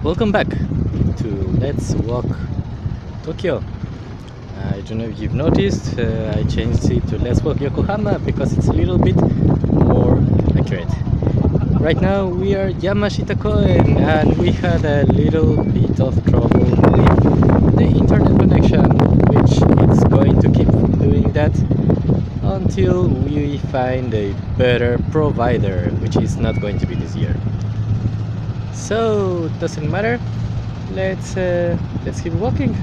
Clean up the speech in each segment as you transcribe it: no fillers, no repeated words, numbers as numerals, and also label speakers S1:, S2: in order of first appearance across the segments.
S1: Welcome back to Let's Walk Tokyo. I don't know if you've noticed, I changed it to Let's Walk Yokohama because it's a little bit more accurate. Right now we are Yamashita Koen and we had a little bit of trouble with the internet connection, which is going to keep doing that until we find a better provider, which is not going to be this year. So doesn't matter. Let's keep walking.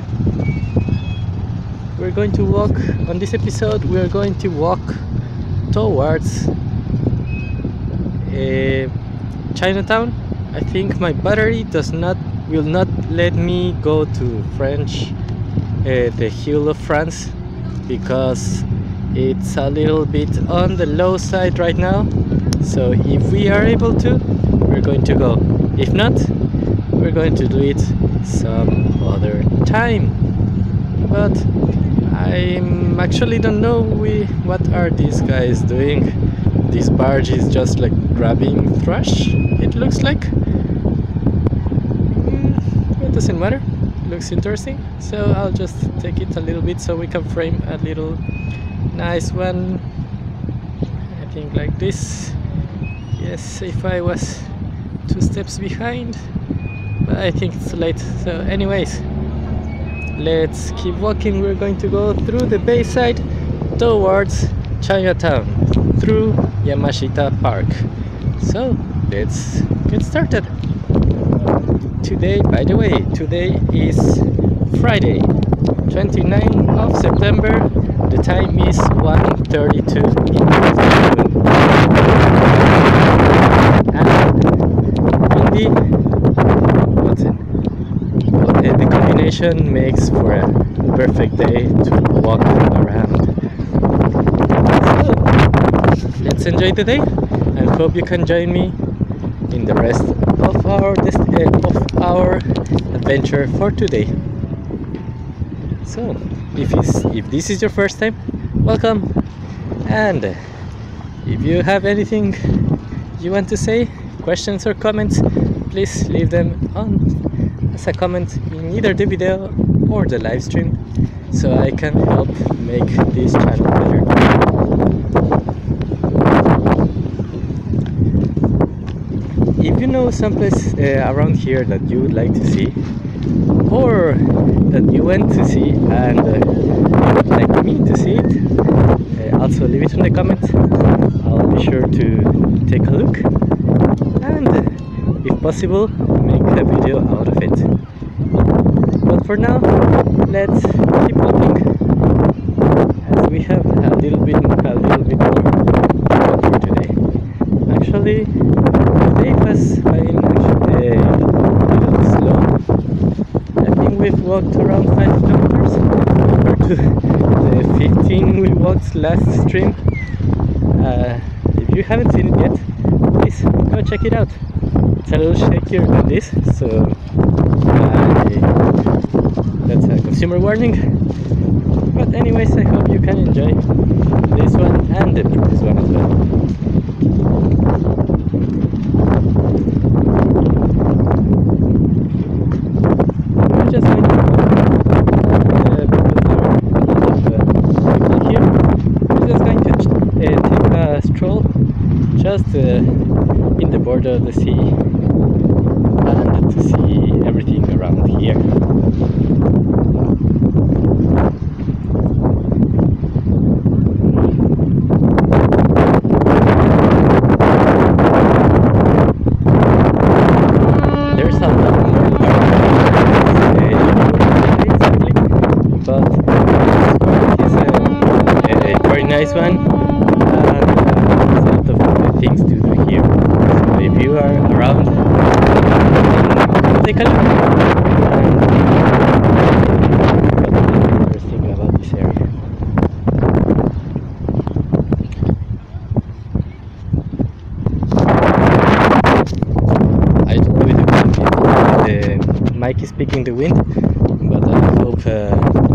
S1: We're going to walk on this episode. We're going to walk towards Chinatown. I think my battery will not let me go to the Hill of France, because it's a little bit on the low side right now. So if we are able to, we're going to go. If not, we're going to do it some other time. But I actually don't know what are these guys doing. This barge is just like grabbing trash, it looks like. It doesn't matter, it looks interesting. So I'll just take it a little bit so we can frame a little nice one. I think like this. Yes, if I was 2 steps behind, but I think it's late. So anyways, let's keep walking. We're going to go through the bayside towards Chinatown through Yamashita Park. So let's get started. Today, by the way, today is Friday, 29th of September. The time is 1:32 in the afternoon. And windy. The combination makes for a perfect day to walk around. So let's enjoy the day and hope you can join me in the rest of our adventure for today. So if this is your first time, welcome, and if you have anything you want to say, questions or comments, please leave them on as a comment in either the video or the live stream, so I can help make this channel better. If you know someplace around here that you would like to see, or that you went to see and would like me to see it, also leave it in the comments. I'll be sure to take a look and, if possible, make a video out of it. But for now, let's keep walking, as we have a little bit more for today. Actually, the day was going a little slow. I think we've walked around 5 kilometers compared to the 15 we walked last stream. If you haven't seen it yet, please go check it out. It's a little shakier than this, so that's a consumer warning. But anyways, I hope you can enjoy this one and the previous one as well. We're just going to here. We're just going to take a stroll just in the border of the sea and to see everything around here. There's a lot more exactly, but this one is a very nice one, and there's a lot of things to do here. So if you are around, take a look and what you're thinking about this area. I don't know if the mic is picking the wind, but I hope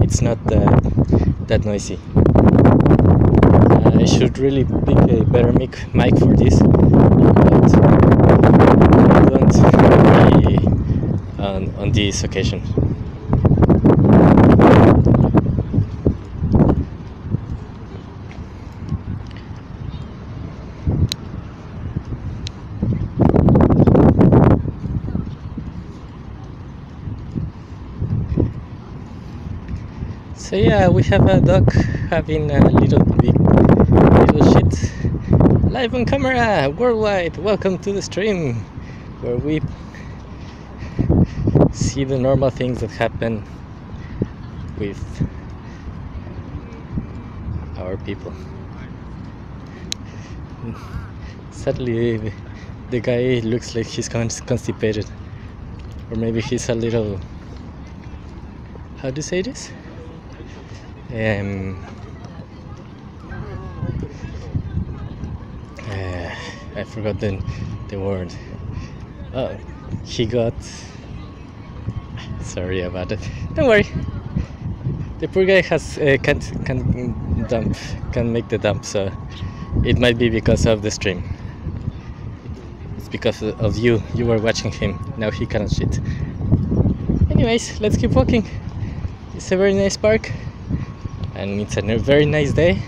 S1: it's not that noisy. I should really pick a better mic for this, but I don't really on this occasion. So yeah, we have a dog having a little shit live on camera worldwide. Welcome to the stream where we see the normal things that happen with our people. Sadly, the guy looks like he's constipated, or maybe he's a little, how do you say this? I forgot the word. Oh, he got. Sorry about it. Don't worry. The poor guy has can't make the dump, so it might be because of the stream. It's because of you. You were watching him. Now he cannot shit. Anyways, let's keep walking. It's a very nice park, and it's a very nice day.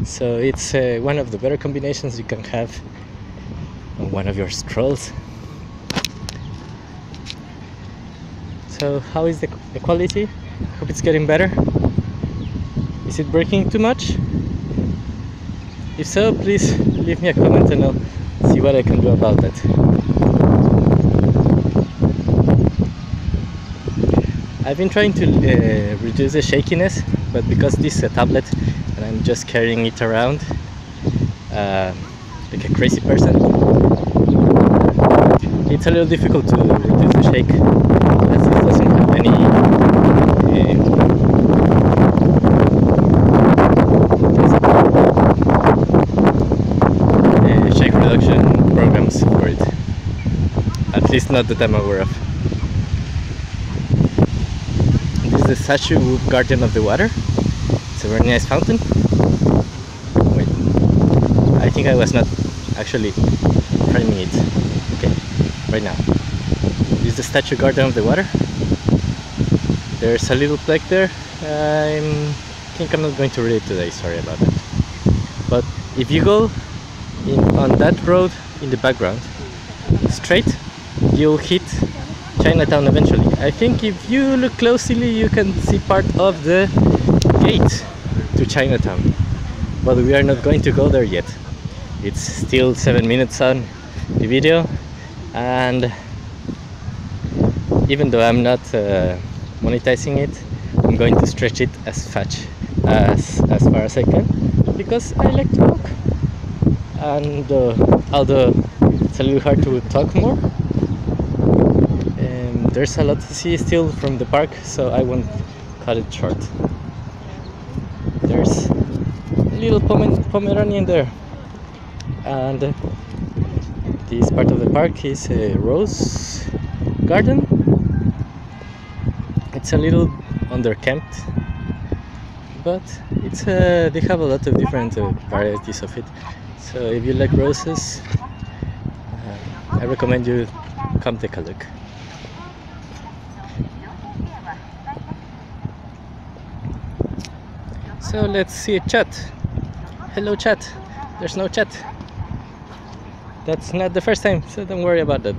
S1: So it's one of the better combinations you can have on one of your strolls. So how is the quality? Hope it's getting better. Is it breaking too much? If so, please leave me a comment and I'll see what I can do about that. I've been trying to reduce the shakiness, but because this is a tablet and I'm just carrying it around like a crazy person, it's a little difficult to reduce the shake, as it doesn't have any shake reduction programs for it. At least not that I'm aware of. This is the statue Guardian of the Water. It's a very nice fountain. Wait, I think I was not actually framing it. Okay, right now. This is the statue Guardian of the Water. There's a little plaque there. I think I'm not going to read it today, sorry about that. But if you go on that road in the background, straight, you'll hit Chinatown eventually. I think if you look closely you can see part of the gate to Chinatown, but we are not going to go there yet. It's still 7 minutes on the video, and even though I'm not monetizing it, I'm going to stretch it as far as I can, because I like to walk, and although it's a little hard to talk more, there's a lot to see still from the park, so I won't cut it short. There's a little Pomeranian there, and this part of the park is a rose garden. It's a little undercamped, but it's they have a lot of different varieties of it. So if you like roses, I recommend you come take a look. So let's see chat. Hello chat. There's no chat. That's not the first time, so don't worry about that.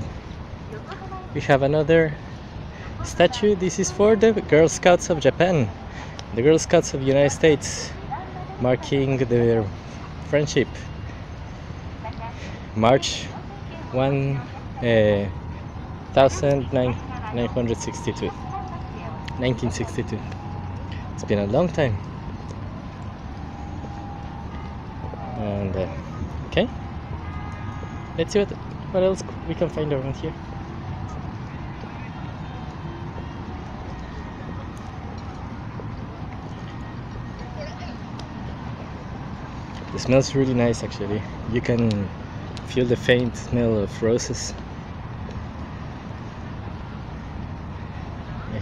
S1: We have another statue. This is for the Girl Scouts of Japan, the Girl Scouts of the United States, marking their friendship. March 1962. 1962. It's been a long time. And okay, let's see what else we can find around here. It smells really nice actually. You can feel the faint smell of roses,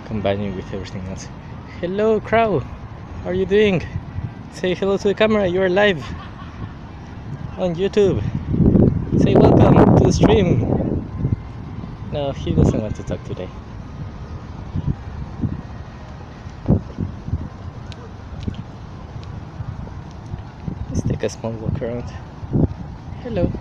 S1: combining with everything else. Hello Crow, how are you doing? Say hello to the camera, you are live on YouTube. Say welcome to the stream. No, he doesn't want to talk today. a small walk around. Hello.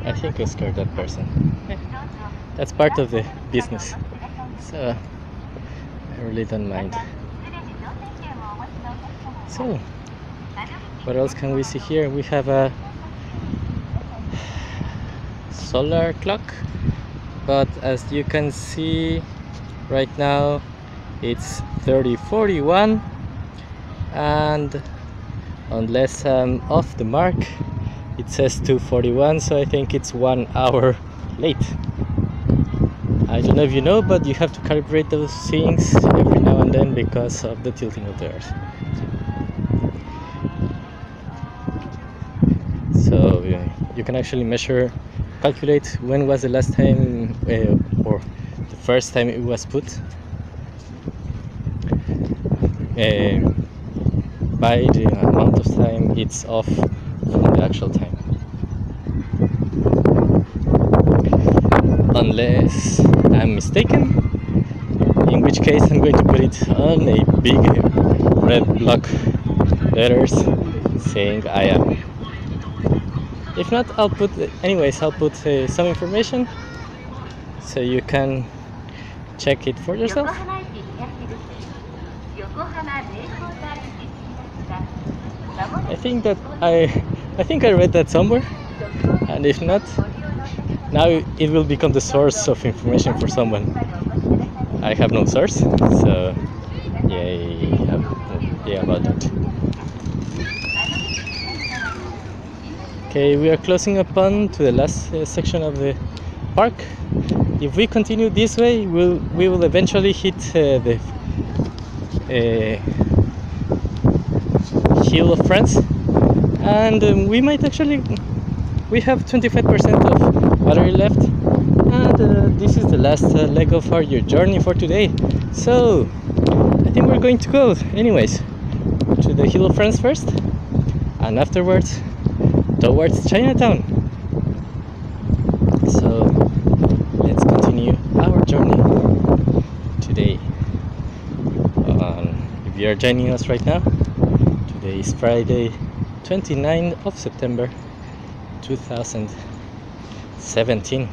S1: I think I scared that person. That's part of the business, so I really don't mind. So, what else can we see here? We have a solar clock, but as you can see right now it's 30:41, and unless I'm off the mark, it says 2:41, so I think it's 1 hour late. I don't know if you know, but you have to calibrate those things every now and then because of the tilting of the earth. So you can actually calculate when was the last time or the first time it was put by the amount of time it's off from the actual time. Unless I'm mistaken, in which case I'm going to put it on a big red block letters saying I am. If not, I'll put some information so you can check it for yourself. I think I read that somewhere, and if not, now it will become the source of information for someone. I have no source, so yeah about that. Okay, we are closing upon to the last section of the park. If we continue this way, we will eventually hit the Hill of France, and we might actually, we have 25% of battery left, and this is the last leg of our journey for today. So I think we're going to go anyways to the Hill of France first, and afterwards towards Chinatown. So let's continue our journey today. If you are joining us right now, today is Friday, 29th of September 2017.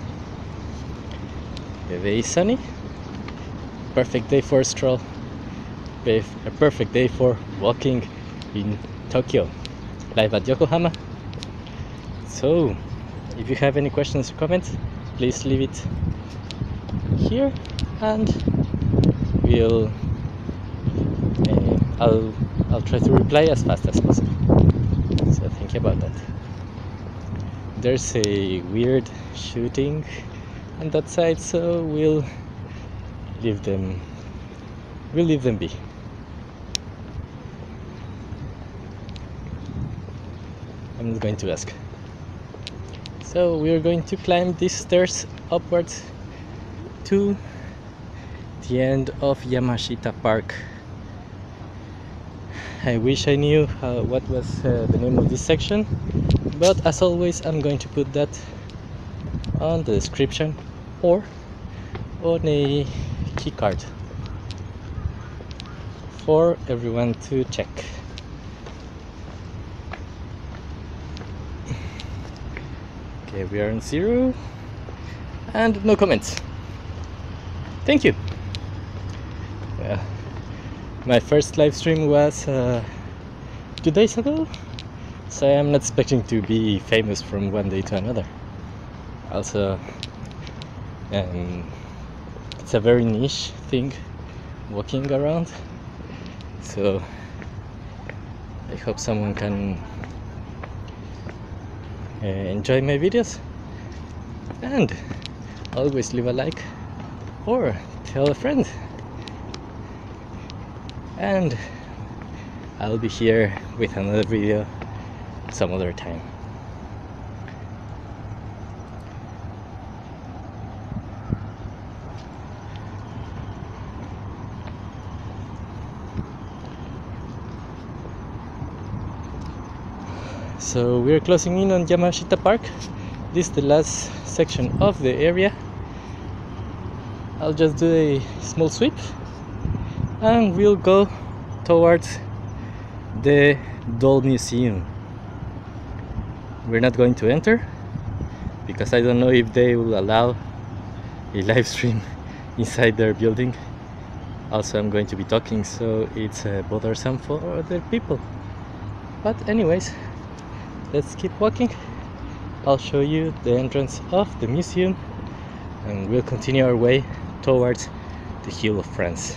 S1: The day is sunny, perfect day for a stroll, a perfect day for walking in Tokyo, live at Yokohama. So, if you have any questions or comments, please leave it here, and I'll try to reply as fast as possible. So think about that. There's a weird shooting on that side, so we'll leave them be. I'm not going to ask. So we are going to climb these stairs upwards to the end of Yamashita Park. I wish I knew what was the name of this section, but as always I'm going to put that on the description or on a key card for everyone to check. Okay, we are on 0 and no comments. Thank you. My first live stream was 2 days ago, so I am not expecting to be famous from one day to another. Also, it's a very niche thing, walking around, so I hope someone can enjoy my videos, and always leave a like or tell a friend, and I'll be here with another video some other time. So we're closing in on Yamashita Park. This is the last section of the area. I'll just do a small sweep and we'll go towards the doll museum. We're not going to enter because I don't know if they will allow a live stream inside their building. Also, I'm going to be talking, so it's bothersome for other people. But anyways, let's keep walking. I'll show you the entrance of the museum and we'll continue our way towards the Hill of France.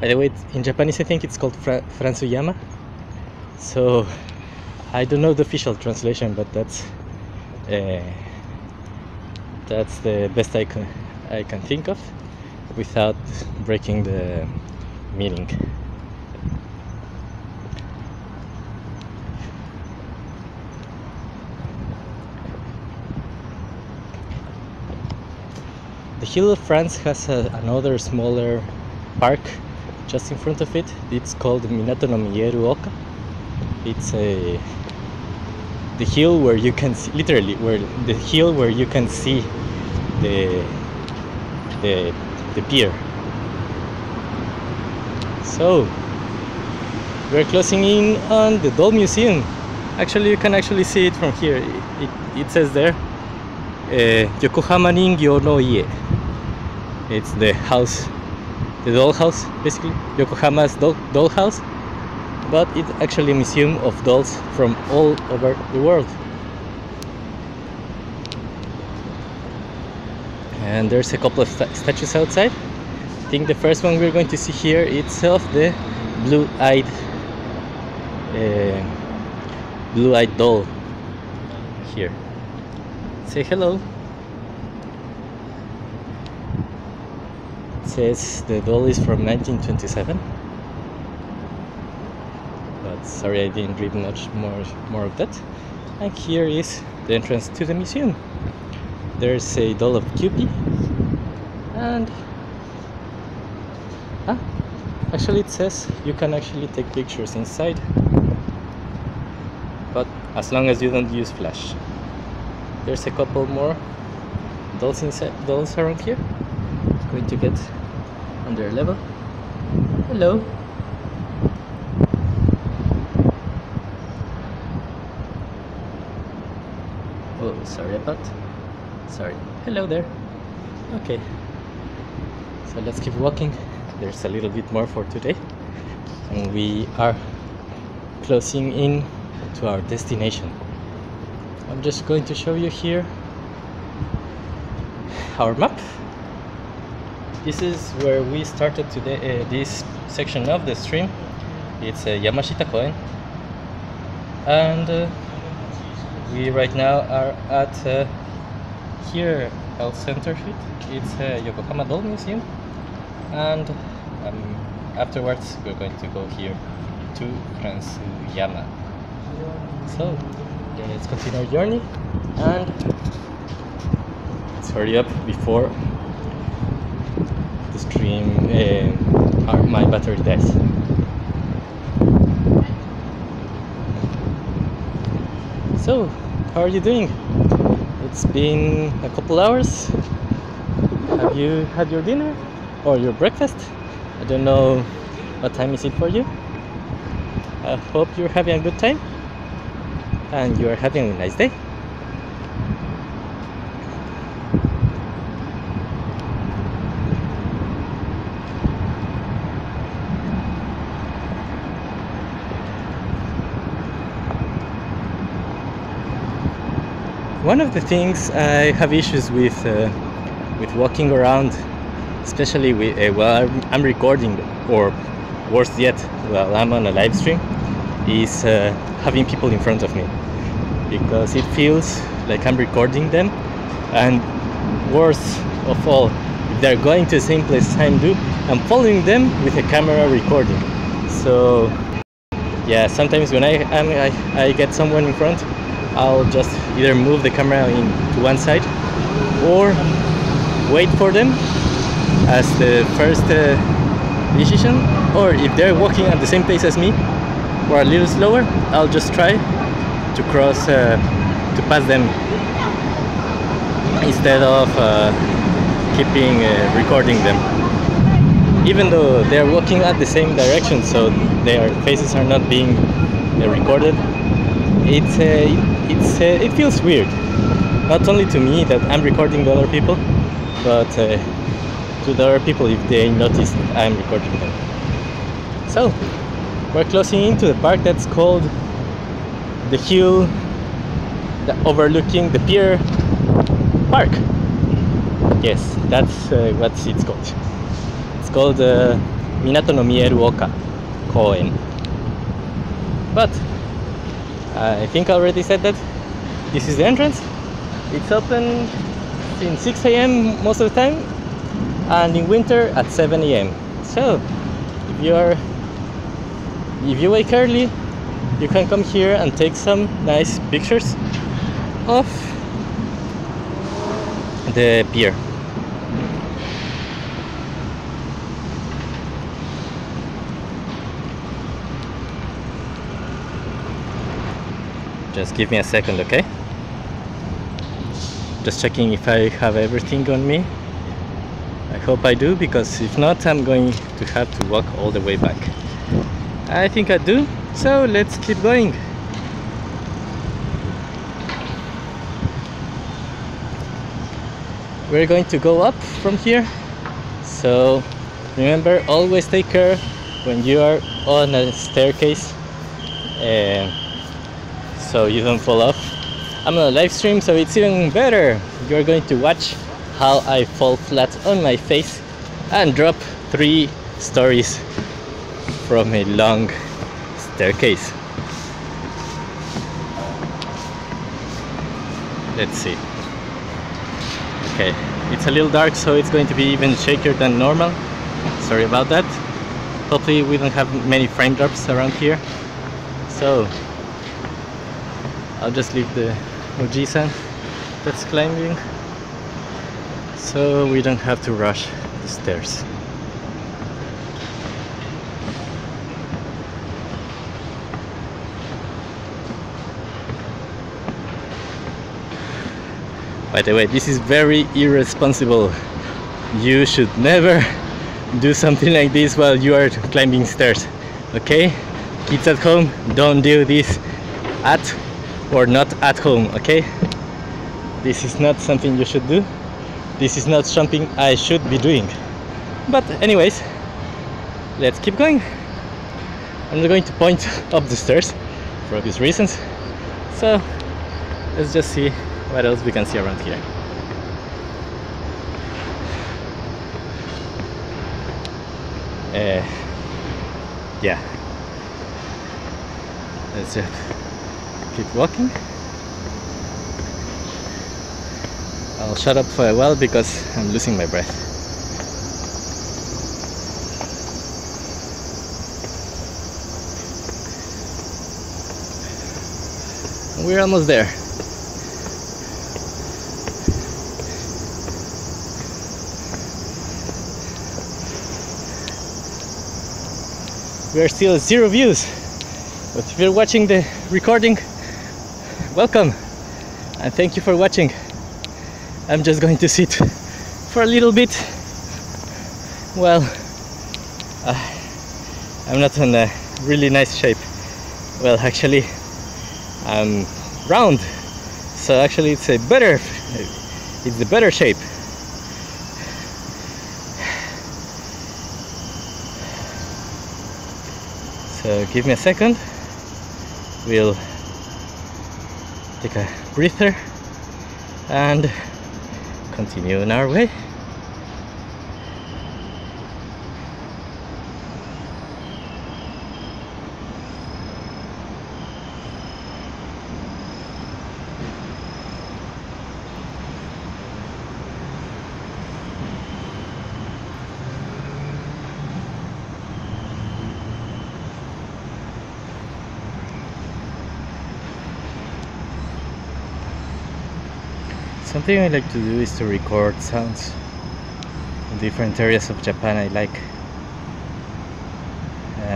S1: By the way, in Japanese I think it's called Fransuyama. So I don't know the official translation, but that's the best I can think of without breaking the meaning. The Hill of France has another smaller park just in front of it. It's called Minato no Mieru Oka. It's the hill where you can see, literally, the hill where you can see the pier. So we're closing in on the doll museum. Actually, you can actually see it from here. It says there, Yokohama Ningyo no Ie. It's the house, the doll house, basically Yokohama's doll house, but it's actually a museum of dolls from all over the world. And there's a couple of statues outside. I think the first one we're going to see here is of the blue-eyed doll here. Say hello. It says the doll is from 1927, but sorry I didn't read much more of that. And here is the entrance to the museum. There's a doll of Cupid, and actually it says you can actually take pictures inside, but as long as you don't use flash. There's a couple more dolls around here. Going to get on their level. Hello. Oh, sorry. Hello there. Okay. So let's keep walking. There's a little bit more for today, and we are closing in to our destination. I'm just going to show you here our map. This is where we started today, this section of the stream. It's Yamashita Koen, and we right now are at here Health Center Street. It's Yokohama Doll Museum, and afterwards we're going to go here to Fransuyama. So let's continue our journey and let's hurry up before the stream my battery dies. So how are you doing? It's been a couple hours. Have you had your dinner or your breakfast? I don't know what time is it for you. I hope you're having a good time and you're having a nice day. One of the things I have issues with walking around, especially while I'm recording, or worse yet, while I'm on a live stream, is having people in front of me, because it feels like I'm recording them, and worse of all, if they're going to the same place I do, I'm following them with a camera recording. So yeah, sometimes when I get someone in front, I'll just either move the camera to one side or wait for them as the first decision, or if they're walking at the same pace as me or a little slower, I'll just try to cross, to pass them instead of keeping recording them, even though they're walking at the same direction, so their faces are not being recorded. It feels weird, not only to me that I'm recording the other people, but to the other people if they notice I'm recording them. So we're closing into the park that's called the hill overlooking the pier park. Yes, that's what it's called. It's called Minato no Mieru Oka Koen. But I think I already said that this is the entrance. It's open since 6 AM most of the time, and in winter at 7 AM. So if you wake early, you can come here and take some nice pictures of the pier. Just give me a second, okay? Just checking if I have everything on me. I hope I do, because if not, I'm going to have to walk all the way back. I think I do, so let's keep going. We're going to go up from here, so remember, always take care when you are on a staircase, so you don't fall off. I'm on a live stream, so it's even better. You're going to watch how I fall flat on my face and drop 3 stories from a long staircase. Let's see. Okay, it's a little dark, so it's going to be even shakier than normal. Sorry about that. Hopefully we don't have many frame drops around here. So I'll just leave the Oji-san that's climbing, so we don't have to rush the stairs. By the way, this is very irresponsible. You should never do something like this while you are climbing stairs, okay? Kids at home, don't do this at or not at home, okay? This is not something you should do. This is not something I should be doing. But anyways, let's keep going. I'm not going to point up the stairs for obvious reasons, so let's just see what else we can see around here. Yeah, let's just keep walking. I'll shut up for a while because I'm losing my breath. We're almost there. We are still at 0 views, but if you're watching the recording, welcome and thank you for watching. I'm just going to sit for a little bit. Well, I'm not in a really nice shape. Well, actually, I'm round, so actually it's the better shape. So give me a second, we'll take a breather and continue on our way. Something I like to do is to record sounds in different areas of Japan I like.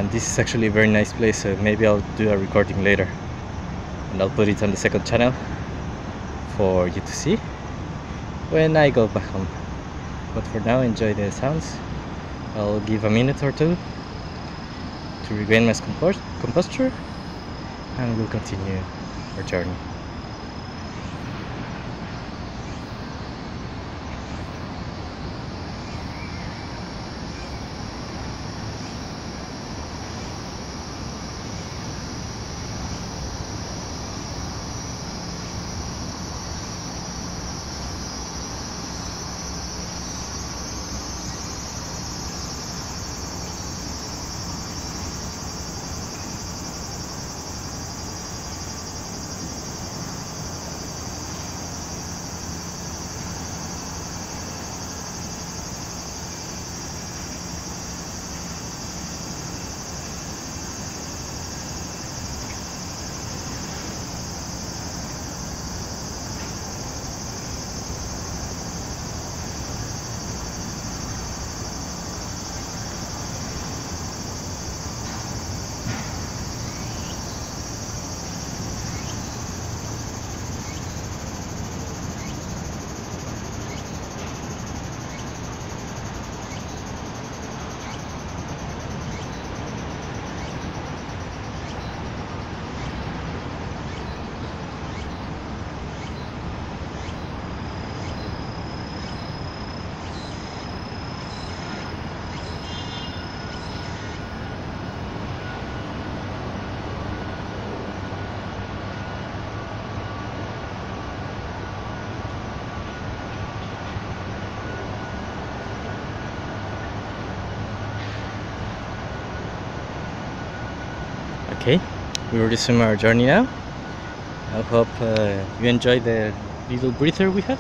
S1: and this is actually a very nice place, so maybe I'll do a recording later and I'll put it on the second channel for you to see when I go back home. But for now, enjoy the sounds. I'll give a minute or two to regain my composture, and we'll continue our journey. Okay, we will resume our journey now. I hope you enjoy the little breather we have,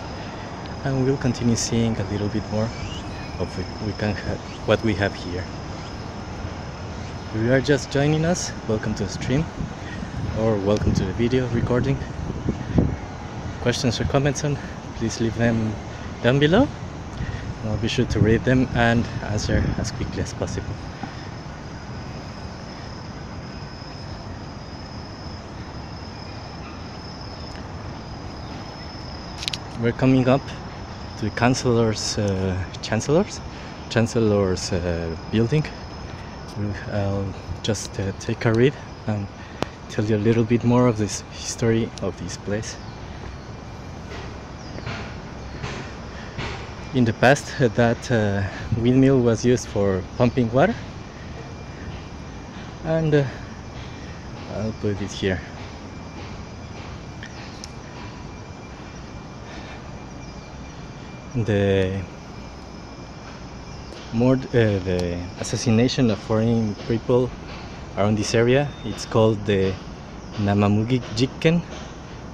S1: and we'll continue seeing a little bit more of what we have here. If you are just joining us, welcome to the stream, or welcome to the video recording. Questions or comments please leave them down below. I'll be sure to read them and answer as quickly as possible. We're coming up to the Chancellor's building. I'll just take a read and tell you a little bit more of this history of this place. In the past, that windmill was used for pumping water, and I'll put it here. The assassination of foreign people around this area, it's called the Namamugi Jikken,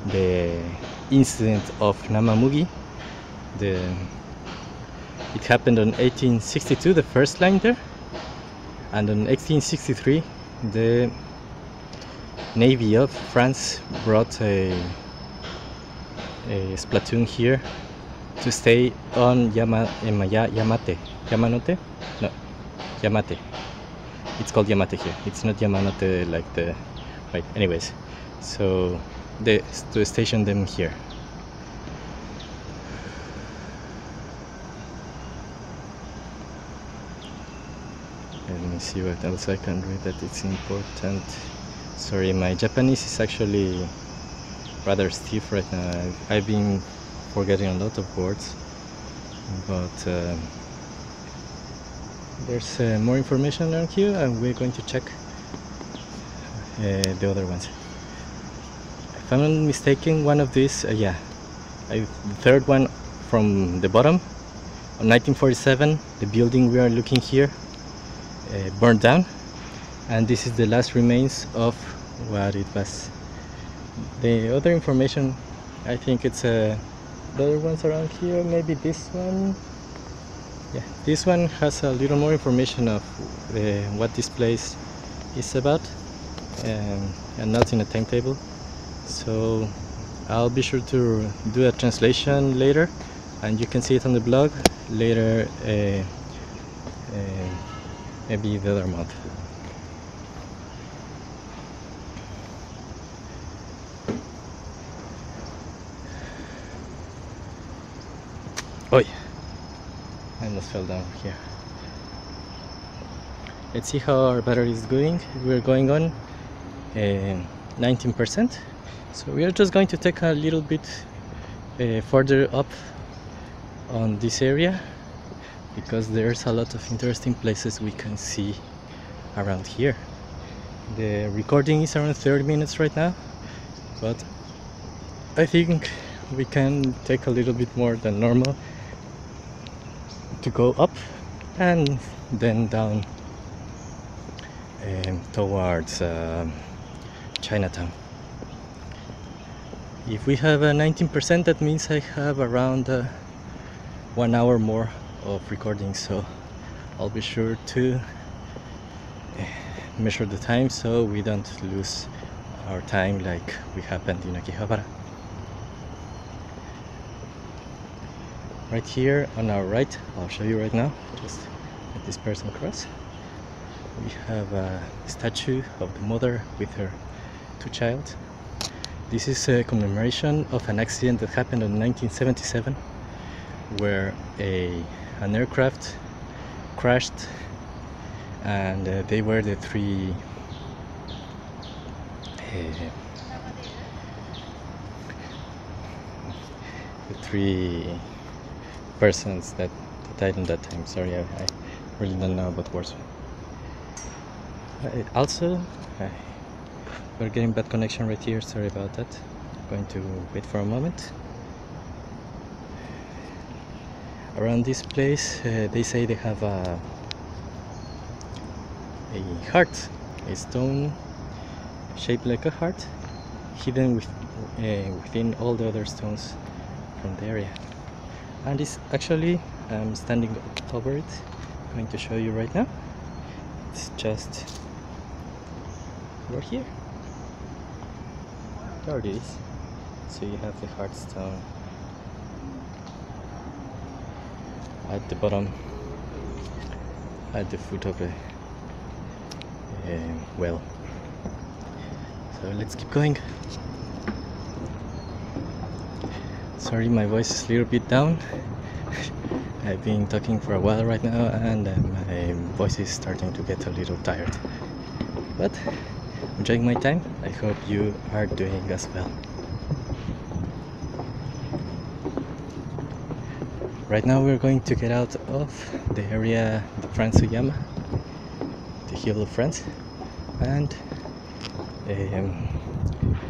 S1: the incident of Namamugi. It happened on 1862, the first line there, and on 1863 the Navy of France brought a platoon here to stay on Yamate. It's called Yamate here. It's not Yamanote like the right. Anyways, so to station them here. Let me see what else I can read that it's important. Sorry, my Japanese is actually rather stiff right now. I've been forgetting a lot of words, but there's more information around here, and we're going to check the other ones. If I'm not mistaken, one of these, the third one from the bottom, in 1947, the building we are looking here burned down, and this is the last remains of what it was. The other information, I think it's the other ones around here, maybe this one. Yeah, this one has a little more information of what this place is about, and not in a timetable. So I'll be sure to do a translation later, and you can see it on the blog later, maybe the other month. Oi! I almost fell down here. Let's see how our battery is going. We're going on 19%. So we are just going to take a little bit further up on this area, because there's a lot of interesting places we can see around here. The recording is around 30 minutes right now, but I think we can take a little bit more than normal to go up and then down towards Chinatown. If we have a 19%, that means I have around 1 hour more of recording, so I'll be sure to measure the time so we don't lose our time like we happened in Yokohama. Right here on our right, I'll show you right now, just let this person cross. We have a statue of the mother with her 2 children. This is a commemoration of an accident that happened in 1977, where an aircraft crashed, and they were the three persons that died in that time. Sorry, I really don't know about words. Also, we're getting bad connection right here. Sorry about that. I'm going to wait for a moment. Around this place, they say they have a heart, a stone shaped like a heart, hidden within all the other stones from the area. And it's actually, I'm standing over it. I'm going to show you right now. It's just right here. There it is. So you have the heart stone at the bottom, at the foot of the well. So let's keep going. Sorry, my voice is a little bit down. I've been talking for a while right now, and my voice is starting to get a little tired. But I'm enjoying my time. I hope you are doing as well. Right now we're going to get out of the area, the Yama, the hill of France, and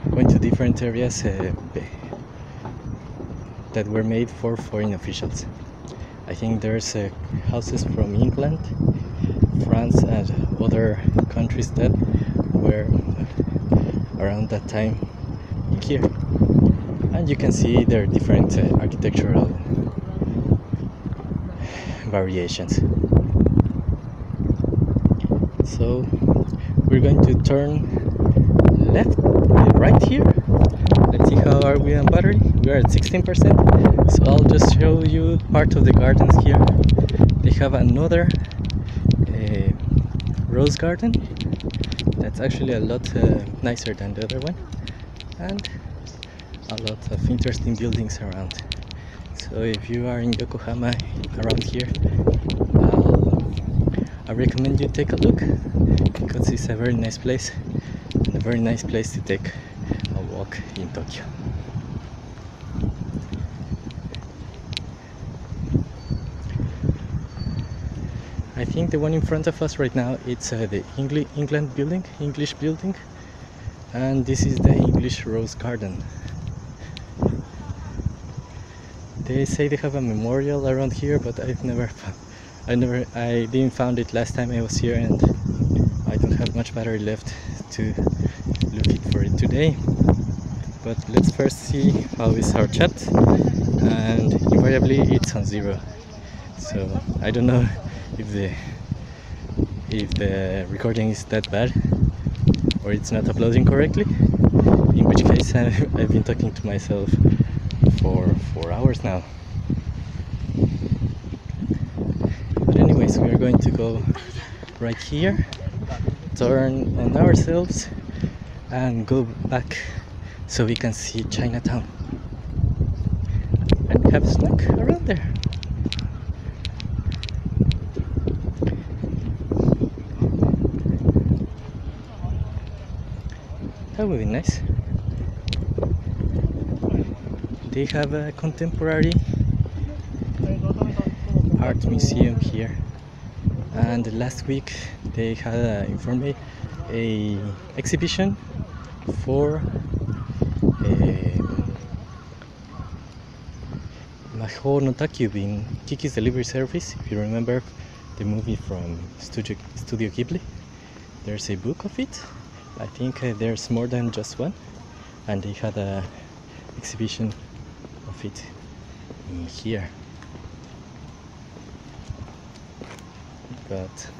S1: going to different areas that were made for foreign officials. I think there's houses from England, France, and other countries that were around that time here. And you can see there are different architectural variations. So we're going to turn right here. Let's see how are we on battery. We are at 16%. So I'll just show you part of the gardens here. They have another rose garden that's actually a lot nicer than the other one, and a lot of interesting buildings around. So if you are in Yokohama around here, I recommend you take a look, because it's a very nice place, and a very nice place to take a walk in Tokyo. I think the one in front of us right now, it's the English building, and this is the English Rose Garden. They say they have a memorial around here, but I didn't found it last time I was here, and I don't have much battery left to look for it today. But let's first see how is our chat, and invariably it's on 0. So I don't know if the recording is that bad or it's not uploading correctly, in which case I've been talking to myself for 4 hours now. But anyways, we are going to go right here, turn on ourselves, and go back so we can see Chinatown and have a snack around there. That would be nice. They have a contemporary art museum here, and last week they had informed me a exhibition for Mahou no Takubin Kiki's Delivery Service. If you remember the movie from Studio Ghibli, there's a book of it. I think there's more than just one, and they had a exhibition of it in here. But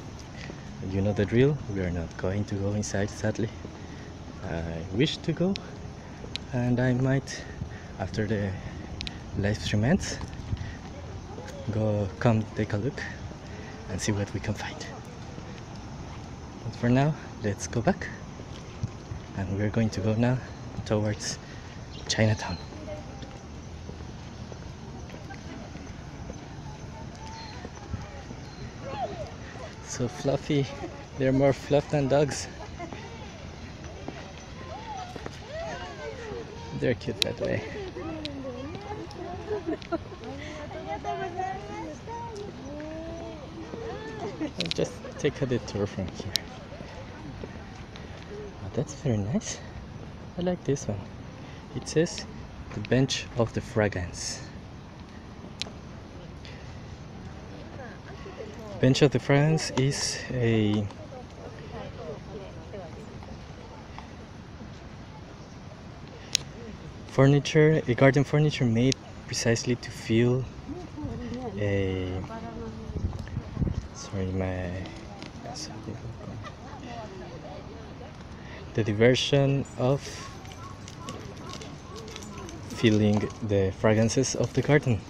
S1: you know the drill, we are not going to go inside, sadly. I wish to go, and I might, after the live stream ends, come take a look and see what we can find. But for now, let's go back, and we're going to go now towards Chinatown. So fluffy, they're more fluff than dogs. They're cute that way. I'll just take a detour from here. Oh, that's very nice. I like this one. It says the bench of the fragrance. Bench of the fragrance is a garden furniture made precisely to feel the diversion of feeling the fragrances of the garden.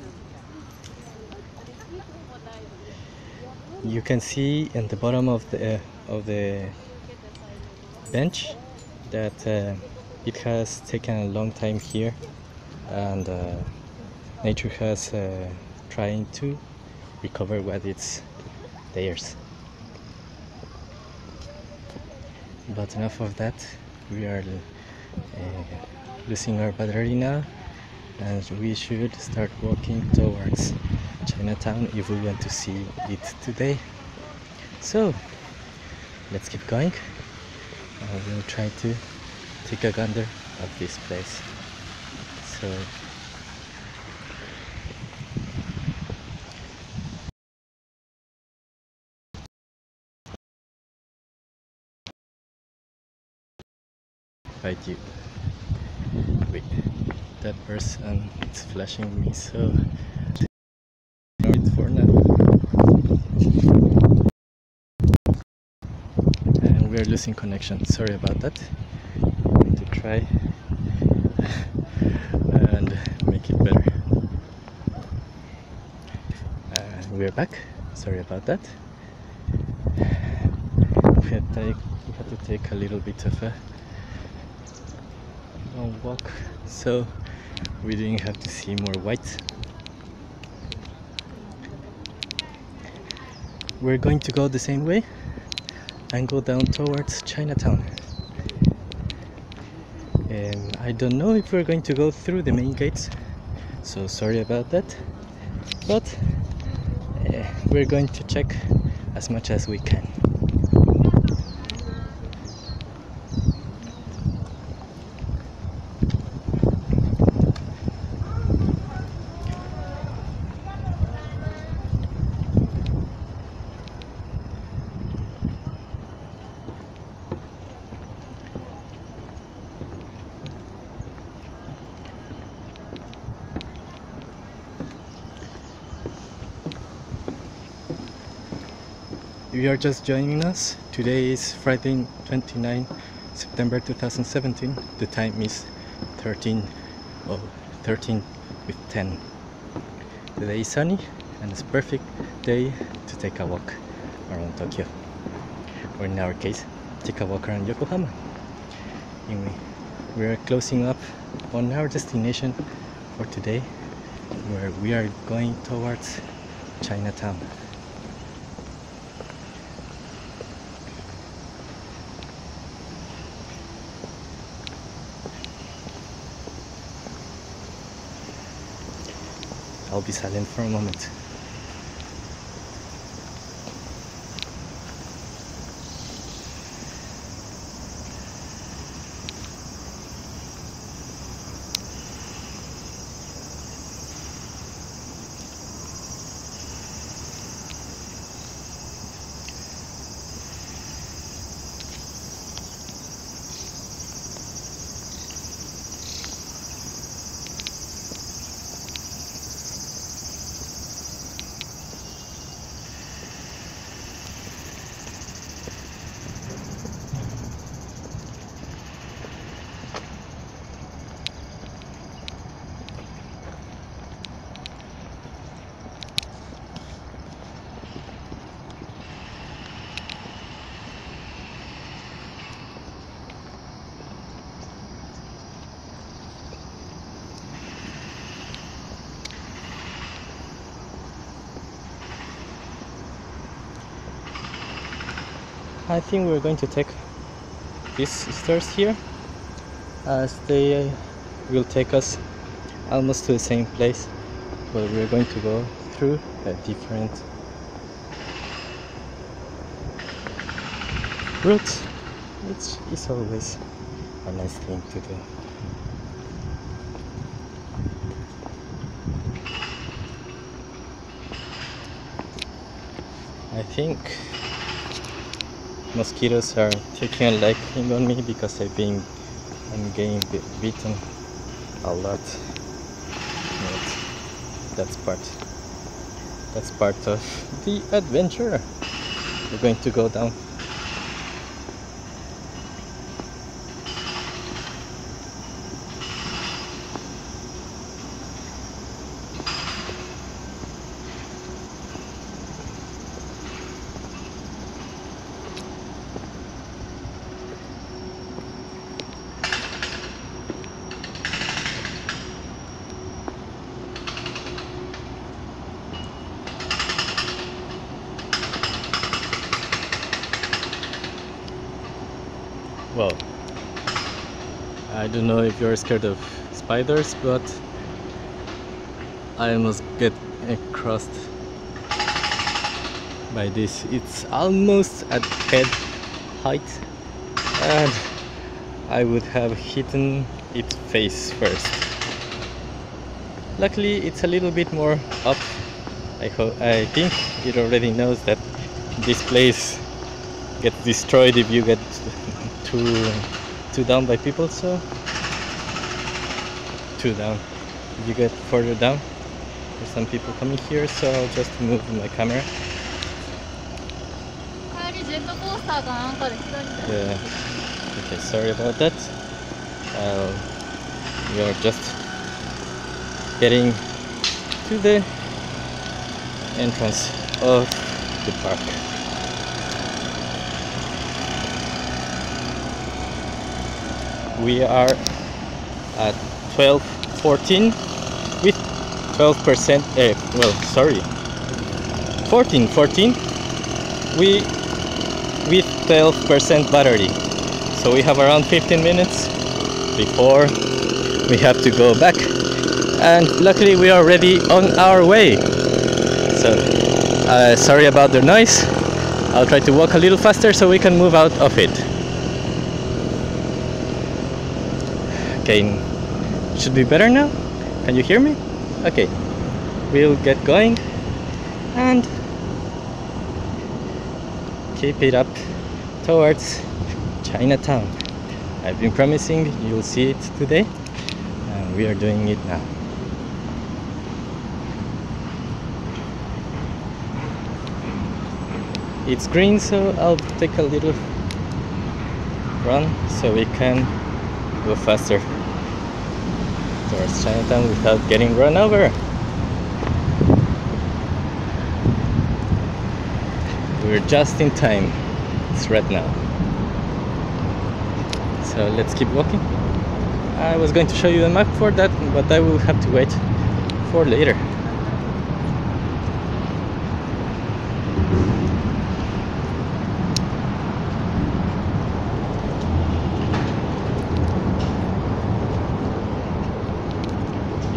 S1: You can see in the bottom of the bench that it has taken a long time here, and nature has trying to recover what it's theirs. But enough of that. We are losing our battery now, and we should start walking towards Chinatown if we want to see it today. So let's keep going, and we'll try to take a gander of this place. So invite you. Wait, that person is flashing me, so for now. And we are losing connection. Sorry about that. I'm going to try and make it better. We're back. Sorry about that. We had to take a little bit of a long walk, so we didn't have to see more white. We're going to go the same way and go down towards Chinatown. And I don't know if we're going to go through the main gates, so sorry about that, but we're going to check as much as we can. If you are just joining us, today is Friday 29 September 2017. The time is 13 with 10. The day is sunny and it's a perfect day to take a walk around Tokyo, or in our case, take a walk around Yokohama. Anyway, we are closing up on our destination for today, where we are going towards Chinatown. I'll be silent for a moment. I think we're going to take these stairs here, as they will take us almost to the same place, but we're going to go through a different route, which is always a nice thing to do. I think mosquitoes are taking a liking on me because I'm getting bitten a lot. But that's part of the adventure. We're going to go down. Well, I don't know if you're scared of spiders, but I almost get crossed by this. It's almost at head height, and I would have hidden its face first. Luckily, it's a little bit more up. I think it already knows that this place gets destroyed if you get too down by people, so too down. If you get further down, there's some people coming here, so I'll just move my camera. Yeah. Okay, sorry about that. We are just getting to the entrance of the park. We are at 12:14 with 12%. Well, sorry, 14:14. With 12% battery. So we have around 15 minutes before we have to go back. And luckily we are already on our way. So sorry about the noise. I'll try to walk a little faster so we can move out of it. Okay, should be better now. Can you hear me? Okay, we'll get going and keep it up towards Chinatown. I've been promising you'll see it today, and we are doing it now. It's green, so I'll take a little run so we can go faster towards Chinatown without getting run over. We're just in time. It's right now. So let's keep walking. I was going to show you a map for that, but I will have to wait for later.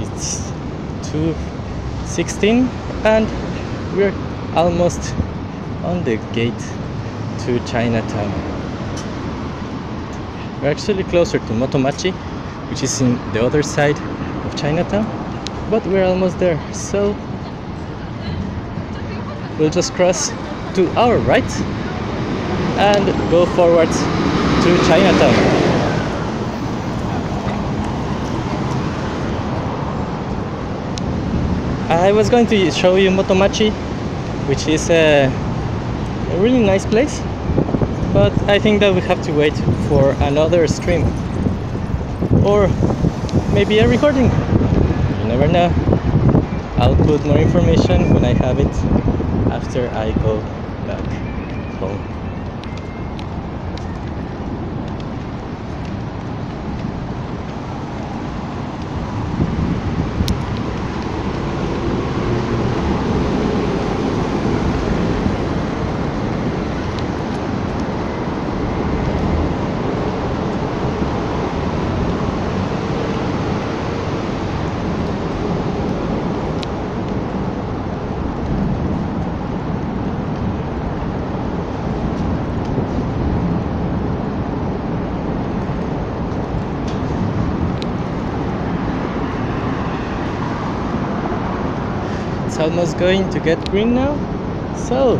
S1: It's 16, and we're almost on the gate to Chinatown. We're actually closer to Motomachi, which is in the other side of Chinatown, but we're almost there. So we'll just cross to our right and go forward to Chinatown. I was going to show you Motomachi, which is a really nice place, but I think that we have to wait for another stream or maybe a recording. You never know. I'll put more information when I have it after I go back home. It's almost going to get green now, so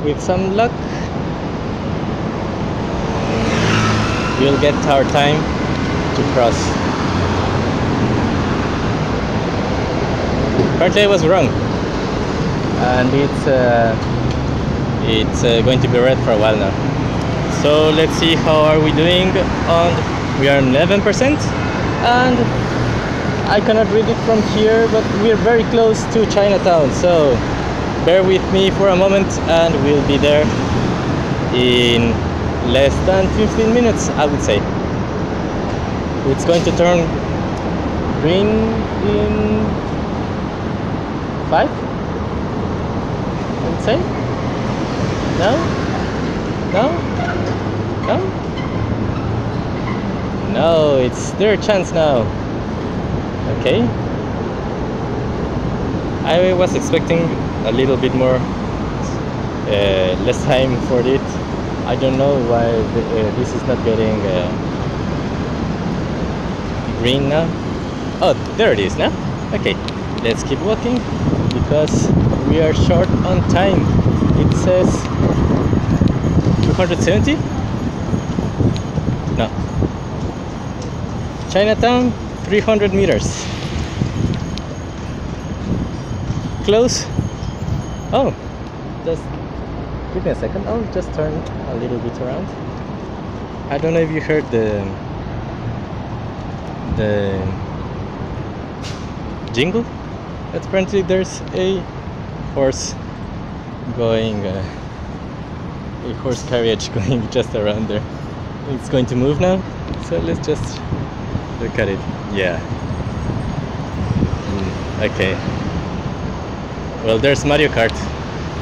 S1: with some luck we'll get our time to cross. Apparently I was wrong, and it's going to be red for a while now. So let's see how are we doing. We are 11%, and I cannot read it from here, but we're very close to Chinatown, so bear with me for a moment and we'll be there in less than 15 minutes, I would say. It's going to turn green in 5, I would say. No? No? No? No, it's their chance now. Okay. I was expecting a little bit more, less time for it. I don't know why this is not getting green now. Oh, there it is now. Okay, let's keep walking because we are short on time. It says 270? No. Chinatown, 300 meters. Close. Oh, just give me a second. I'll just turn a little bit around. I don't know if you heard the jingle. But apparently there's a horse going, a horse carriage going just around there. It's going to move now, so let's just look at it. Yeah. Okay. Well, there's Mario Kart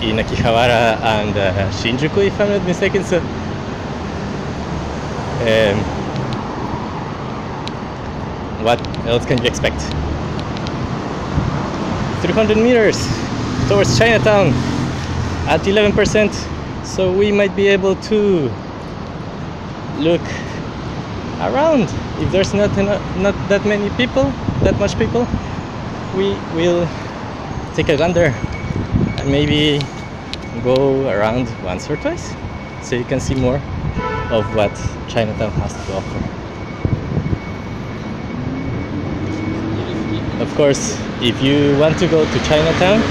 S1: in Akihabara and Shinjuku, if I'm not mistaken. So, what else can you expect? 300 meters towards Chinatown at 11%. So we might be able to look around. If there's not that many people, that much people, we will take a gander and maybe go around once or twice so you can see more of what Chinatown has to offer. Of course, if you want to go to Chinatown,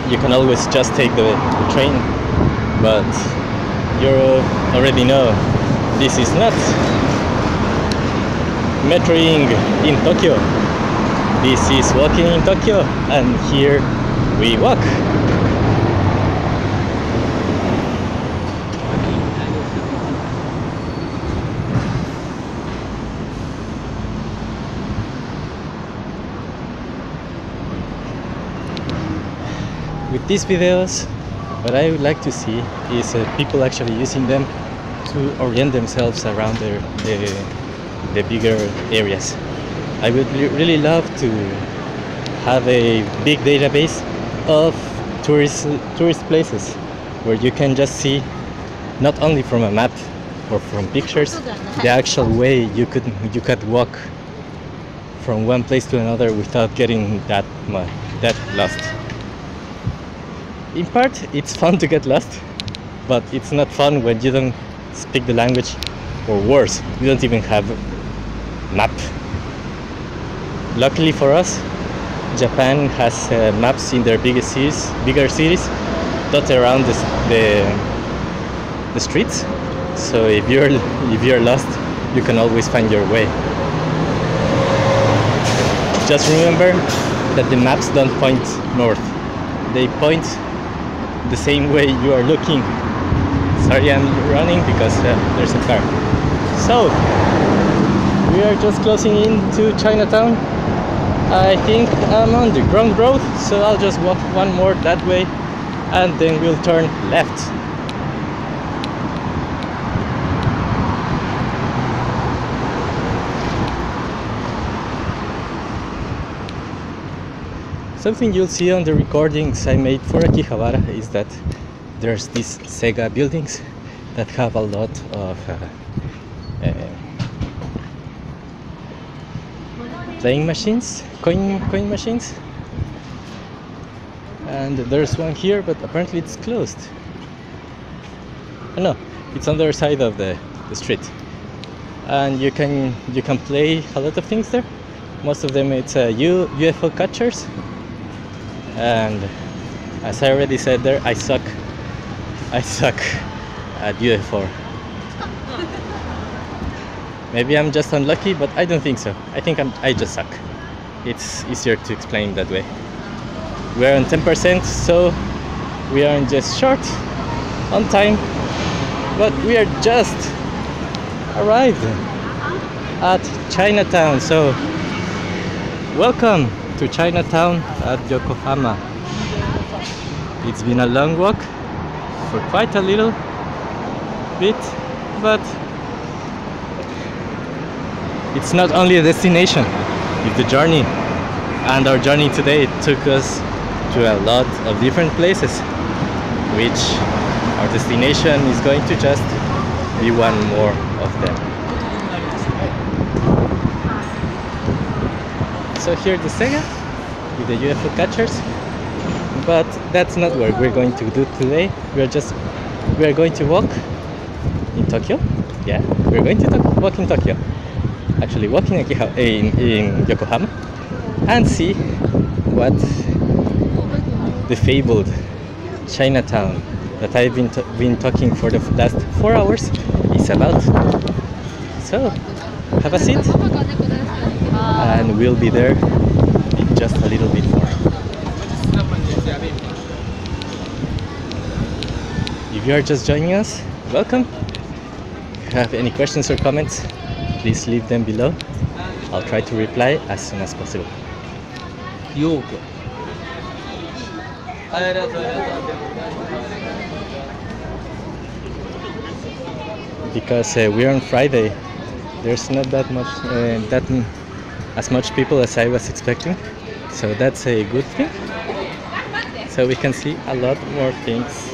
S1: you can always just take the train, but you already know this is not metroing in Tokyo. This is walking in Tokyo, and here we walk. With these videos, what I would like to see is people actually using them to orient themselves around the bigger areas. I would really love to have a big database of tourist places where you can just see, not only from a map or from pictures, the actual way you could walk from one place to another without getting that lost. In part, it's fun to get lost, but it's not fun when you don't speak the language, or worse, you don't even have a map. Luckily for us, Japan has maps in their bigger cities dotted around the streets. So if you're lost, you can always find your way. Just remember that the maps don't point north; they point the same way you are looking. Sorry, I'm running because there's a car. So we are just closing into Chinatown. I think I'm on the wrong road, so I'll just walk one more that way and then we'll turn left. Something you'll see on the recordings I made for Akihabara is that there's these Sega buildings that have a lot of playing machines, coin machines, and there's one here, but apparently it's closed. Oh, no, it's on the other side of the street, and you can play a lot of things there. Most of them it's UFO catchers, and as I already said there, I suck at UFO. Maybe I'm just unlucky, but I don't think so. I think I just suck. It's easier to explain that way. We're on 10%, so we aren't just short on time, but we are just arrived at Chinatown. So welcome to Chinatown at Yokohama. It's been a long walk for quite a little bit, but it's not only a destination, it's the journey. And our journey today took us to a lot of different places, which our destination is going to just be one more of them. So here the Sega with the UFO catchers, but that's not what we're going to do today. We are going to walk in Tokyo. Yeah, we're going to walk in Tokyo. Actually, walking in Yokohama and see what the fabled Chinatown that I've been talking for the last 4 hours is about. So, have a seat, and we'll be there in just a little bit more. If you are just joining us, welcome. If you have any questions or comments, please leave them below. I'll try to reply as soon as possible. Because we're on Friday, there's not that much, as much people as I was expecting, so that's a good thing. So we can see a lot more things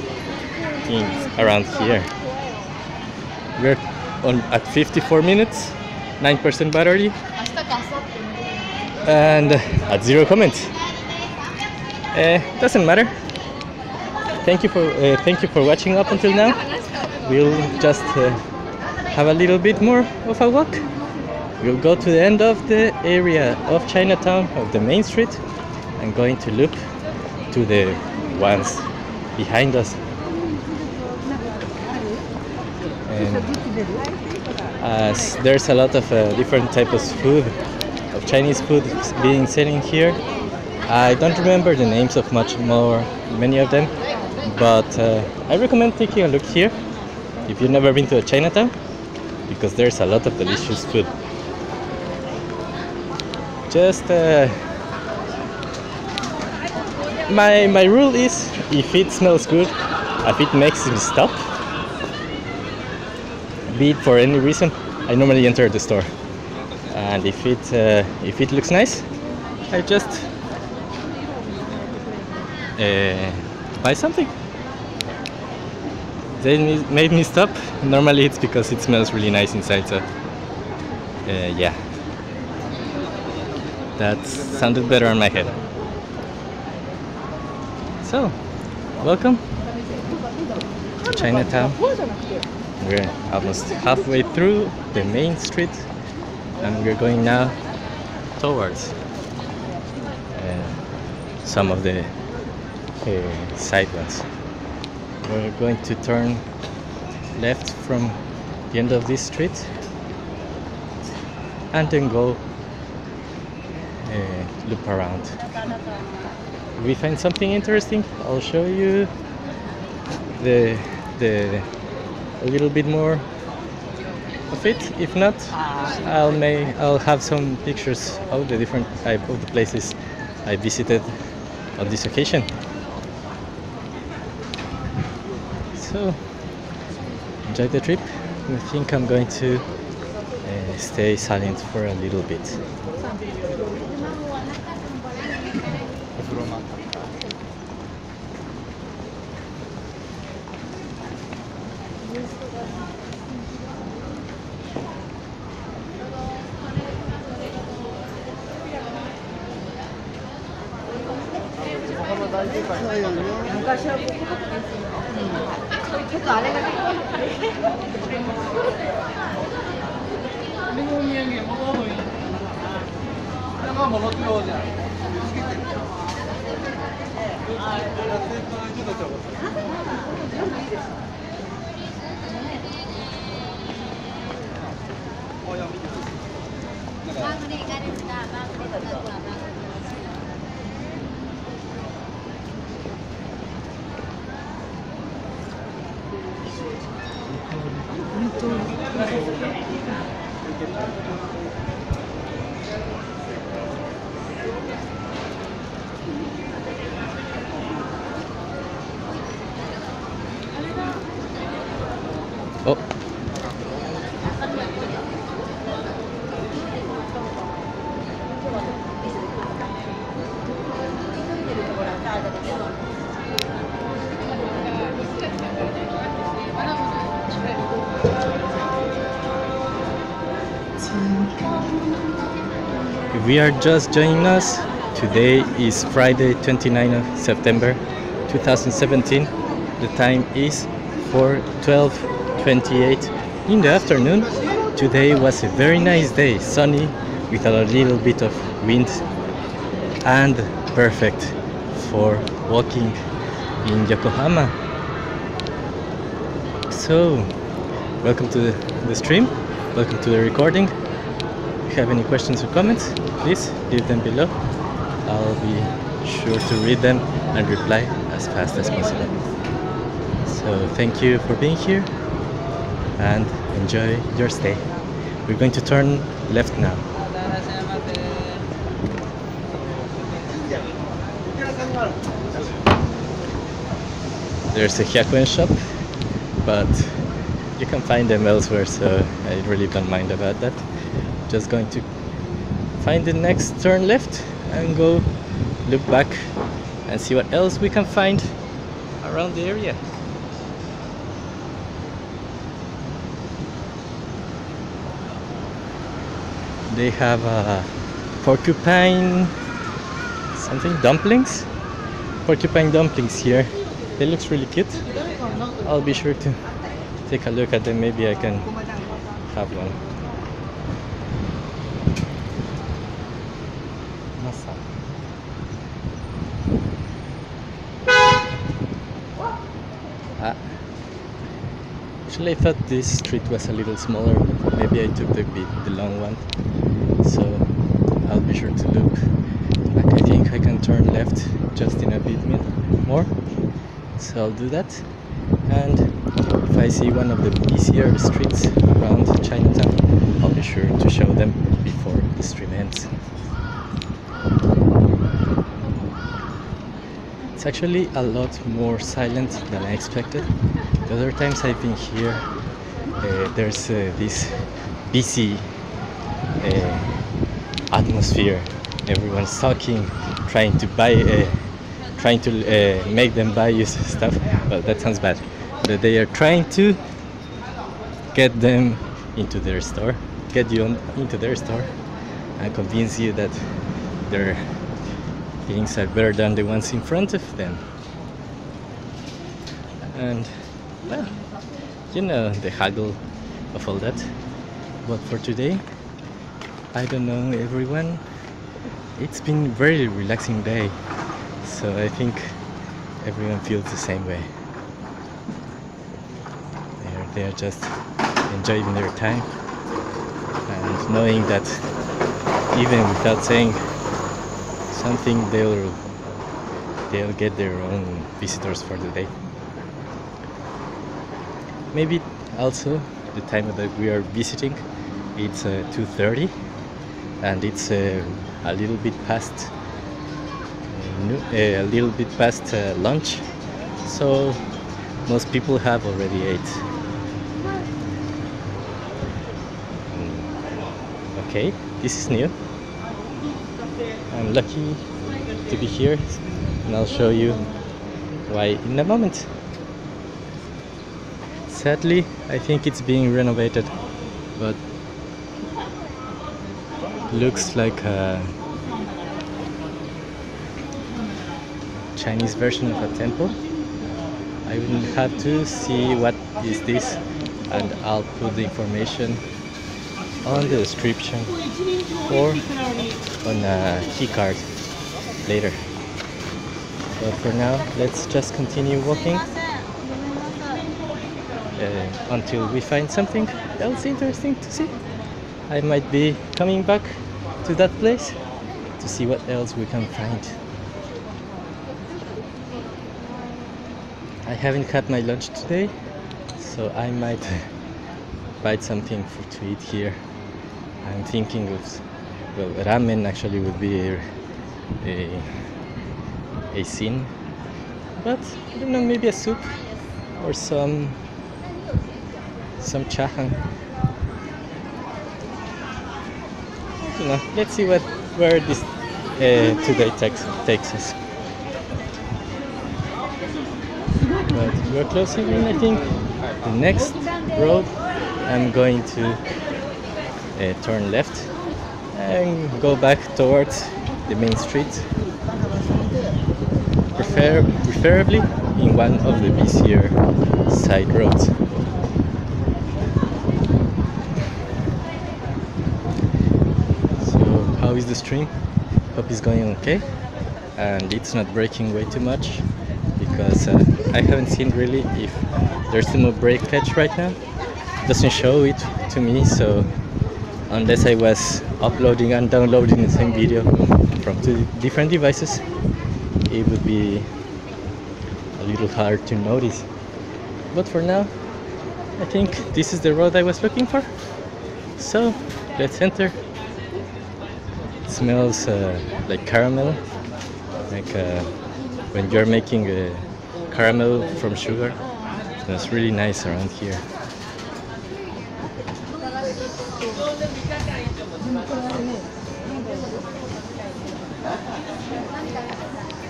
S1: around here. We're at 54 minutes, 9% battery, and at 0 comments. Doesn't matter. Thank you for watching up until now. We'll just have a little bit more of a walk. We'll go to the end of the area of Chinatown, of the main street, and going to look to the ones behind us. As there's a lot of different types of food, of Chinese food being selling here. I don't remember the names of many of them, but I recommend taking a look here if you've never been to a Chinatown, because there's a lot of delicious food. Just my rule is, if it smells good, if it makes me stop, be it for any reason, I normally enter the store. And if it looks nice, I just buy something. They made me stop. Normally it's because it smells really nice inside, so yeah, that sounded better on my head. So, welcome to Chinatown. We're almost halfway through the main street, and we're going now towards some of the side ones. We're going to turn left from the end of this street and then go loop around. If we find something interesting, I'll show you a little bit more of it. If not, I'll have some pictures of the different type of the places I visited on this occasion. So enjoy the trip. I think I'm going to stay silent for a little bit. Oh. If we are just joining us, today is Friday 29th of September 2017. The time is 4:12:28 in the afternoon. Today was a very nice day, sunny with a little bit of wind and perfect for walking in Yokohama. So, welcome to the stream, welcome to the recording. If you have any questions or comments, please leave them below. I'll be sure to read them and reply as fast as possible. So thank you for being here and enjoy your stay. We're going to turn left now. There's a Hyakuen shop, but you can find them elsewhere, so I really don't mind about that. Just going to find the next turn left and go look back and see what else we can find around the area. They have porcupine something dumplings, porcupine dumplings here. They look really cute. I'll be sure to take a look at them. Maybe I can have one. Actually, I thought this street was a little smaller, but maybe I took the long one. So I'll be sure to look back. I think I can turn left just in a bit more. So I'll do that. And if I see one of the busier streets around Chinatown, I'll be sure to show them before the stream ends. It's actually a lot more silent than I expected. The other times I've been here, there's this busy atmosphere. Everyone's talking, trying to buy trying to make them buy you stuff. Well, that sounds bad. But they are trying to get them into their store, get you into their store, and convince you that their things are better than the ones in front of them. And well, you know, the haggle of all that. But for today, I don't know everyone. It's been a very relaxing day, so I think everyone feels the same way. They're just enjoying their time and knowing that even without saying something, they'll get their own visitors for the day. Maybe also the time that we are visiting, it's 2:30, and it's a little bit past lunch, so most people have already ate. Okay, this is new. I'm lucky to be here, and I'll show you why in a moment. Sadly, I think it's being renovated, but looks like a Chinese version of a temple. I will have to see what is this, and I'll put the information on the description or on a key card later. But for now, let's just continue walking until we find something else interesting to see. I might be coming back to that place to see what else we can find. I haven't had my lunch today, so I might buy something to eat here. I'm thinking of, well, ramen actually would be a sin, but I don't know, maybe a soup or some chahan. I don't know. Let's see where this today takes us. But we're closing in. I think the next road I'm going to turn left and go back towards the main street, preferably in one of the busier side roads. So how is the stream? Hope it's going okay and it's not breaking way too much, because I haven't seen really if there's no breakage right now. It doesn't show it to me, so unless I was uploading and downloading the same video from two different devices, it would be a little hard to notice. But for now, I think this is the road I was looking for. So let's enter. It smells like caramel, like when you're making caramel from sugar. It smells really nice around here.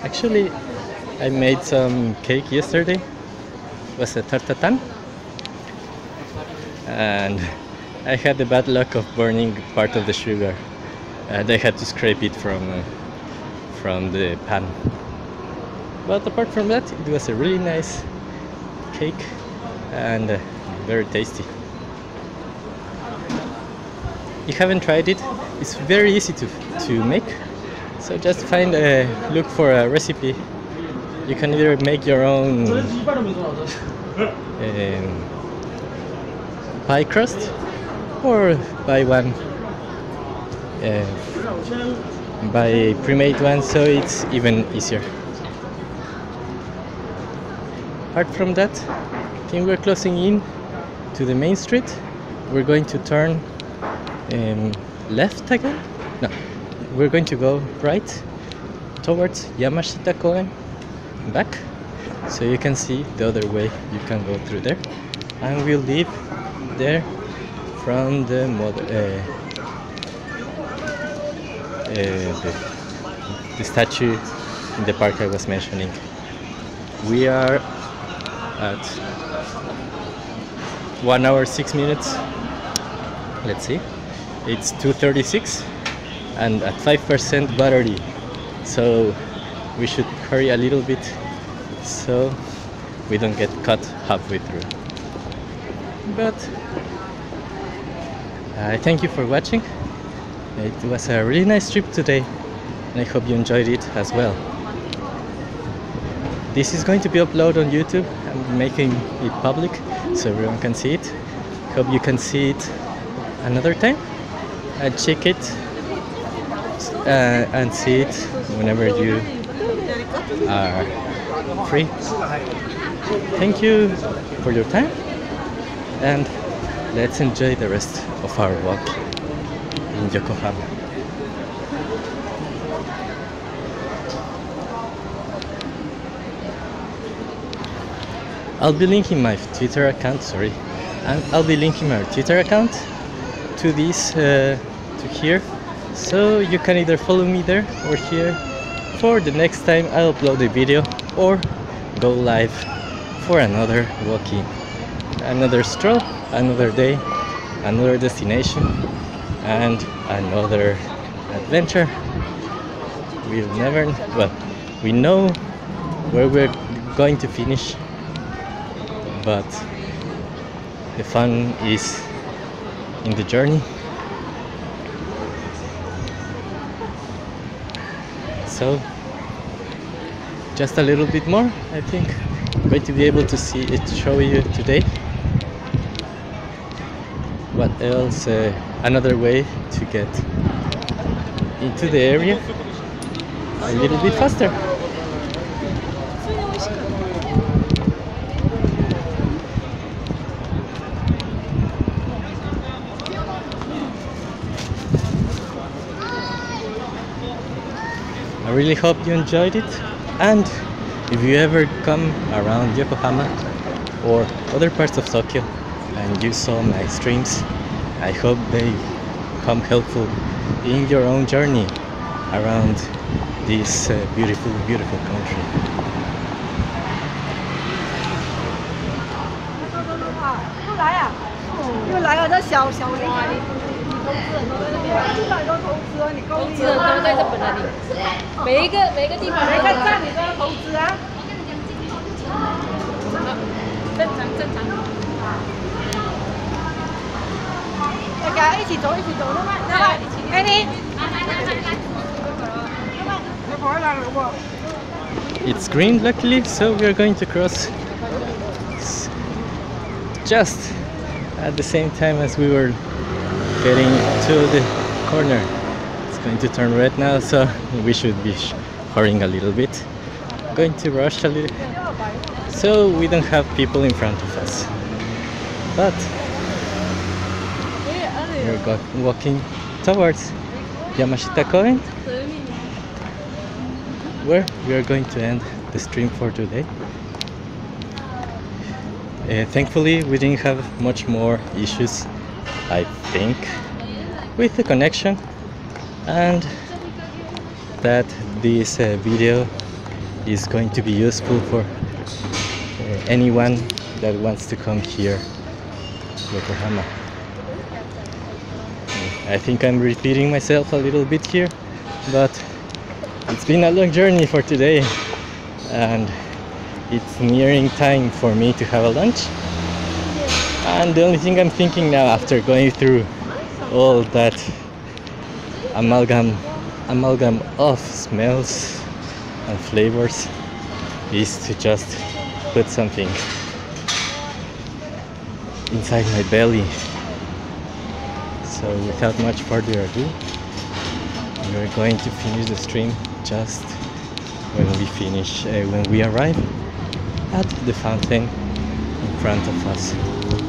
S1: Actually, I made some cake yesterday. It was a tartatan, and I had the bad luck of burning part of the sugar, and I had to scrape it from the pan. But apart from that, it was a really nice cake and very tasty. If you haven't tried it, it's very easy to make. So just look for a recipe. You can either make your own pie crust or buy a pre-made one, so it's even easier. Apart from that, I think we're closing in to the main street. We're going to turn left again? No, we're going to go right towards Yamashita Koen, back, so you can see the other way. You can go through there, and we'll leave there from the statue in the park I was mentioning. We are at 1 hour 6 minutes. Let's see, it's 2:36 and at 5% battery, so we should hurry a little bit so we don't get cut halfway through. But I thank you for watching. It was a really nice trip today and I hope you enjoyed it as well. This is going to be uploaded on YouTube. I'm making it public so everyone can see it. Hope you can see it another time and check it and see it whenever you are free. Thank you for your time and let's enjoy the rest of our walk in Yokohama. I'll be linking my Twitter account, and I'll be linking my Twitter account to this, to here, so you can either follow me there or here for the next time I upload a video or go live for another walking, another stroll, another day, another destination, and another adventure. We'll never, well, we know where we're going to finish, but the fun is in the journey. So just a little bit more, I think I'm going to be able to see it, show you today. What else? Another way to get into the area a little bit faster. I really hope you enjoyed it, and if you ever come around Yokohama or other parts of Tokyo and you saw my streams, I hope they come helpful in your own journey around this beautiful, beautiful country. It's green luckily, so we are going to cross just at the same time as we were getting to the corner. It's going to turn red now, so we should be hurrying a little bit. Going to rush a little so we don't have people in front of us. But we're walking towards Yamashita Koen, where we are going to end the stream for today. Thankfully we didn't have much more issues, I think, with the connection, and that this video is going to be useful for anyone that wants to come here to Yokohama. I think I'm repeating myself a little bit here, but it's been a long journey for today and it's nearing time for me to have a lunch. And the only thing I'm thinking now, after going through all that amalgam of smells and flavors, is to just put something inside my belly. So without much further ado, we're going to finish the stream just when we arrive at the fountain in front of us.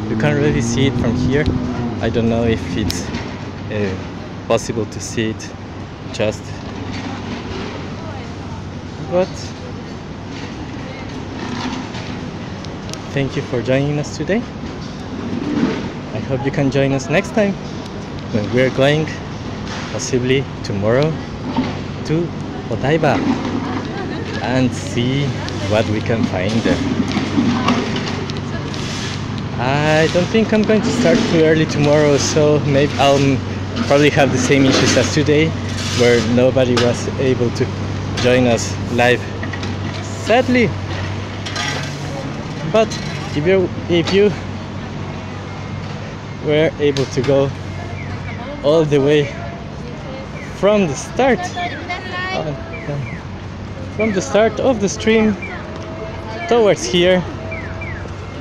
S1: You can't really see it from here. I don't know if it's possible to see it just, but thank you for joining us today. I hope you can join us next time when we're going, possibly tomorrow, to Odaiba. and see what we can find there. I don't think I'm going to start too early tomorrow, so maybe I'll probably have the same issues as today, where nobody was able to join us live, sadly. But if you were able to go all the way from the start of the stream towards here,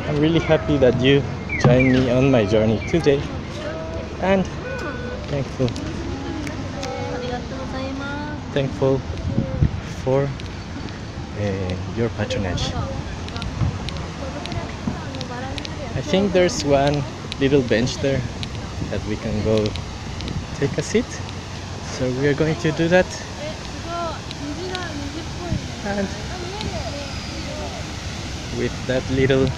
S1: I'm really happy that you joined me on my journey today, and thankful for your patronage. I think there's one little bench there that we can go take a seat, so we are going to do that. And with that little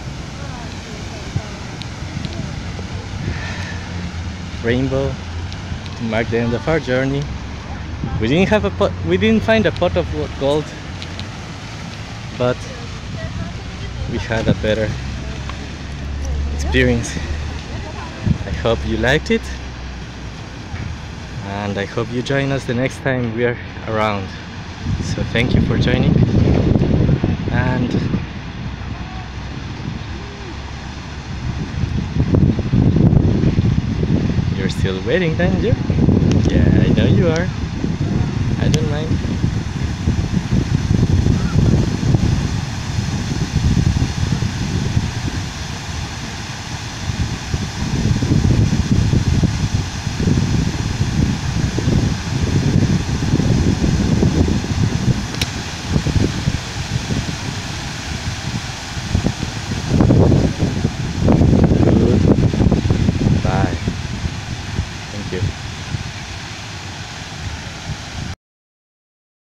S1: rainbow to mark the end of our journey. We didn't find a pot of gold, but we had a better experience. I hope you liked it, and I hope you join us the next time we are around. So thank you for joining, and you're still waiting, then you? Yeah, I know you are. I don't mind.